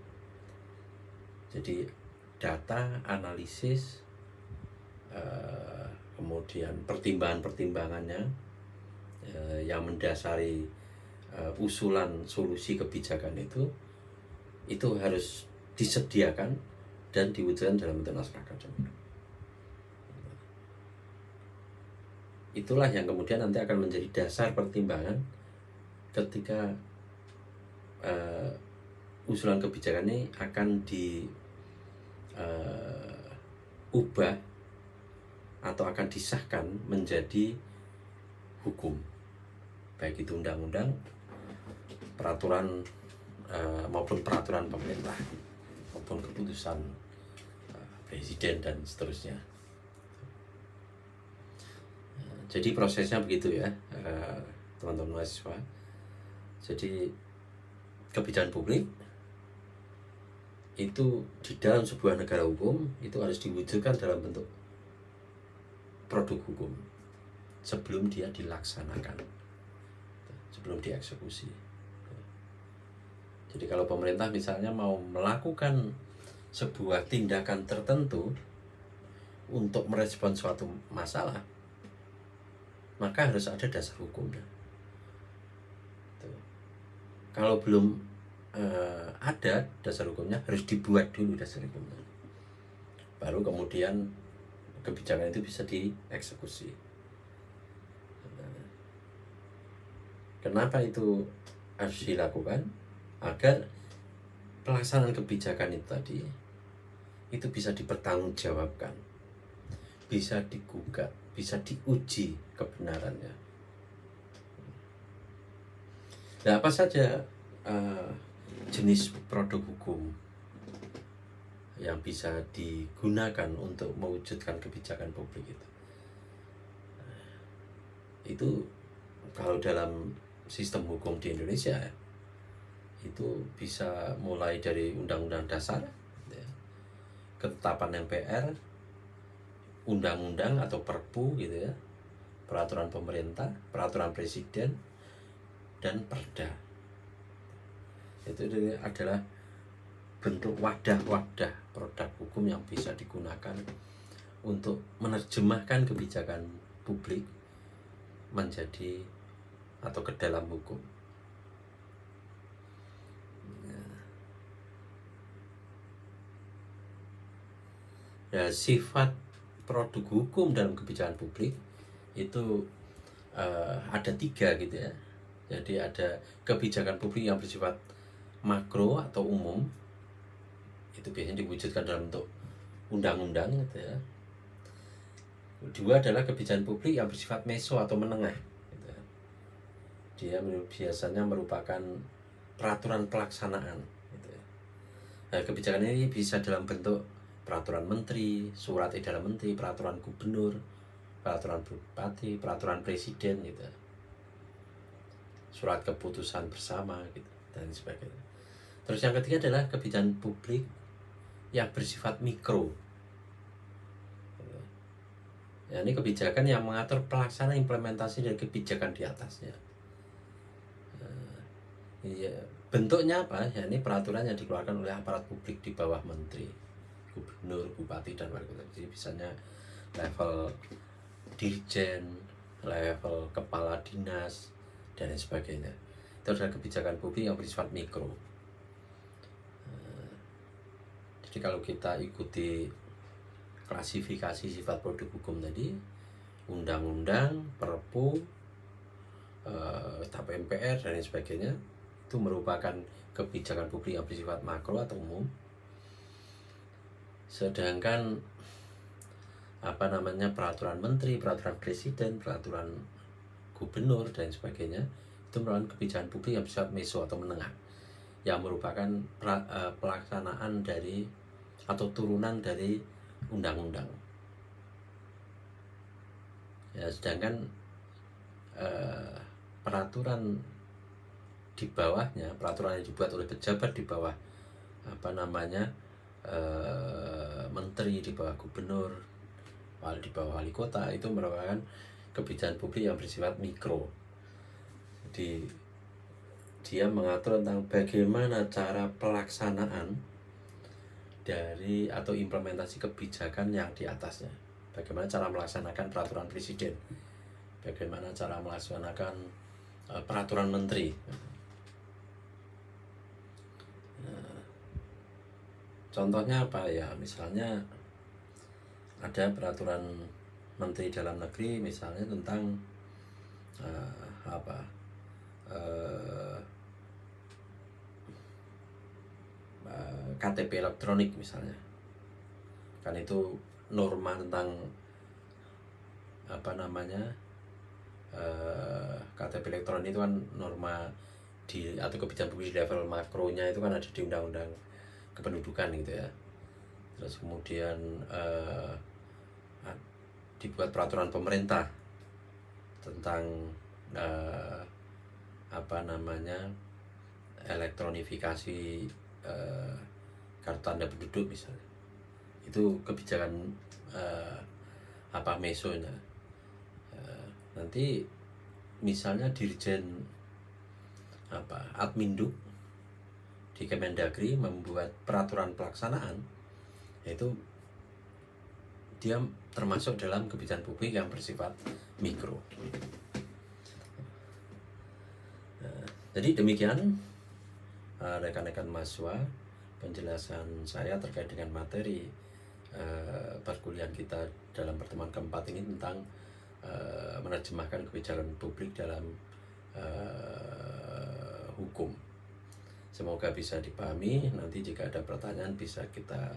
Jadi data analisis, kemudian pertimbangannya yang mendasari usulan solusi kebijakan itu harus disediakan dan diwujudkan dalam bentuk naskah akademik. Itulah yang kemudian nanti akan menjadi dasar pertimbangan ketika usulan kebijakan ini akan diubah atau akan disahkan menjadi hukum, baik itu undang-undang, peraturan maupun peraturan pemerintah, maupun keputusan presiden dan seterusnya. Jadi prosesnya begitu ya, teman-teman mahasiswa. Jadi kebijakan publik itu di dalam sebuah negara hukum itu harus diwujudkan dalam bentuk produk hukum sebelum dia dilaksanakan, sebelum dieksekusi. Jadi kalau pemerintah misalnya mau melakukan sebuah tindakan tertentu untuk merespon suatu masalah, maka harus ada dasar hukumnya. Kalau belum ada dasar hukumnya, harus dibuat dulu dasar hukumnya, baru kemudian kebijakan itu bisa dieksekusi. Kenapa itu harus dilakukan? Agar pelaksanaan kebijakan itu tadi itu bisa dipertanggungjawabkan, bisa digugat, bisa diuji kebenarannya. Nah, apa saja jenis produk hukum yang bisa digunakan untuk mewujudkan kebijakan publik itu? Itu kalau dalam sistem hukum di Indonesia itu bisa mulai dari Undang-Undang Dasar, ya, ketetapan MPR, undang-undang atau perpu gitu ya, peraturan pemerintah, peraturan presiden, dan perda. Itu adalah bentuk wadah-wadah produk hukum yang bisa digunakan untuk menerjemahkan kebijakan publik menjadi atau ke dalam hukum. Ya, sifat produk hukum dalam kebijakan publik itu ada 3 gitu ya. Jadi ada kebijakan publik yang bersifat makro atau umum, itu biasanya diwujudkan dalam bentuk undang-undang gitu ya. 2 adalah kebijakan publik yang bersifat meso atau menengah gitu ya. Dia biasanya merupakan peraturan pelaksanaan gitu ya. Nah, kebijakan ini bisa dalam bentuk peraturan menteri, surat edaran menteri, peraturan gubernur, peraturan bupati, peraturan presiden gitu, surat keputusan bersama gitu, dan sebagainya. Terus yang ketiga adalah kebijakan publik yang bersifat mikro. Ya, ini kebijakan yang mengatur pelaksanaan implementasi dari kebijakan di atasnya. Ya, bentuknya apa? Ya, ini peraturan yang dikeluarkan oleh aparat publik di bawah menteri, gubernur, bupati, dan wali kota. Jadi misalnya level dirjen, level kepala dinas, dan lain sebagainya. Itu adalah kebijakan publik yang bersifat mikro. Jadi kalau kita ikuti klasifikasi sifat produk hukum tadi, undang-undang, perpu, tap MPR, dan lain sebagainya, itu merupakan kebijakan publik yang bersifat makro atau umum. Sedangkan peraturan menteri, peraturan presiden, peraturan gubernur, dan sebagainya, itu merupakan kebijakan publik yang bersifat meso atau menengah, yang merupakan pelaksanaan dari atau turunan dari undang-undang. Ya, sedangkan peraturan di bawahnya, peraturan yang dibuat oleh pejabat di bawah menteri, di bawah gubernur, di bawah wali kota, itu merupakan kebijakan publik yang bersifat mikro. Jadi dia mengatur tentang bagaimana cara pelaksanaan dari atau implementasi kebijakan yang di atasnya. Bagaimana cara melaksanakan peraturan presiden, bagaimana cara melaksanakan peraturan menteri. Contohnya apa ya? Misalnya ada peraturan menteri dalam negeri misalnya tentang KTP elektronik misalnya. Kan itu norma tentang KTP elektronik itu kan norma atau kebijakan publik di level makronya itu kan ada di undang-undang kependudukan gitu ya. Terus kemudian dibuat peraturan pemerintah tentang elektronifikasi kartu tanda penduduk misalnya. Itu kebijakan mesonya. Nanti misalnya dirjen Adminduk di Kemendagri membuat peraturan pelaksanaan, yaitu dia termasuk dalam kebijakan publik yang bersifat mikro. Jadi demikian rekan-rekan mahasiswa penjelasan saya terkait dengan materi perkuliahan kita dalam pertemuan keempat ini tentang menerjemahkan kebijakan publik dalam hukum. Semoga bisa dipahami. Nanti jika ada pertanyaan bisa kita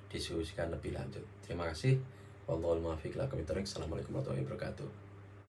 diskusikan lebih lanjut. Terima kasih. Wallahul muwaffiq ila aqwamit thoriq. Assalamualaikum warahmatullahi wabarakatuh.